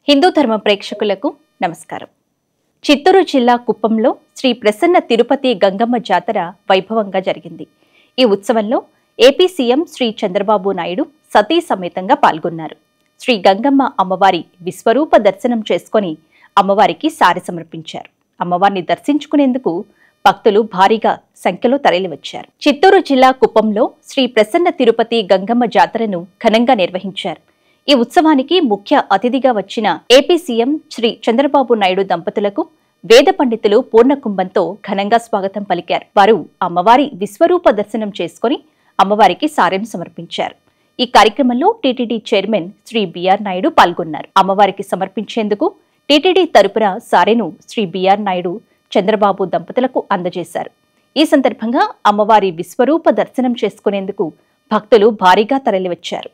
హిందూ ధర్మ ప్రేక్షకులకు నమస్కారం. చిత్తూరు జిల్లా కుప్పంలో శ్రీ ప్రసన్న తిరుపతి గంగమ్మ జాతర వైభవంగా జరిగింది. ఈ ఉత్సవంలో ఏపీ సీఎం శ్రీ చంద్రబాబు నాయుడు సతీ సమేతంగా పాల్గొన్నారు. శ్రీ గంగమ్మ అమ్మవారి విశ్వరూప దర్శనం చేసుకుని అమ్మవారికి సారె సమర్పించారు. అమ్మవారిని దర్శించుకునేందుకు భక్తులు భారీగా సంఖ్యలో తరలివచ్చారు. చిత్తూరు జిల్లా కుప్పంలో శ్రీ ప్రసన్న తిరుపతి గంగమ్మ జాతరను ఘనంగా నిర్వహించారు. ఈ ఉత్సవానికి ముఖ్య అతిథిగా వచ్చిన ఏపీ సీఎం శ్రీ చంద్రబాబు నాయుడు దంపతులకు వేద పండితులు పూర్ణకుంభంతో ఘనంగా స్వాగతం పలికారు. వారు అమ్మవారి విశ్వరూప దర్శనం చేసుకుని అమ్మవారికి సారెను సమర్పించారు. ఈ కార్యక్రమంలో టీటీడీ చైర్మన్ శ్రీ బిఆర్ నాయుడు పాల్గొన్నారు. అమ్మవారికి సమర్పించేందుకు టీటీడీ తరపున సారెను శ్రీ బిఆర్ నాయుడు చంద్రబాబు దంపతులకు అందజేశారు. ఈ సందర్భంగా అమ్మవారి విశ్వరూప దర్శనం చేసుకునేందుకు భక్తులు భారీగా తరలివచ్చారు.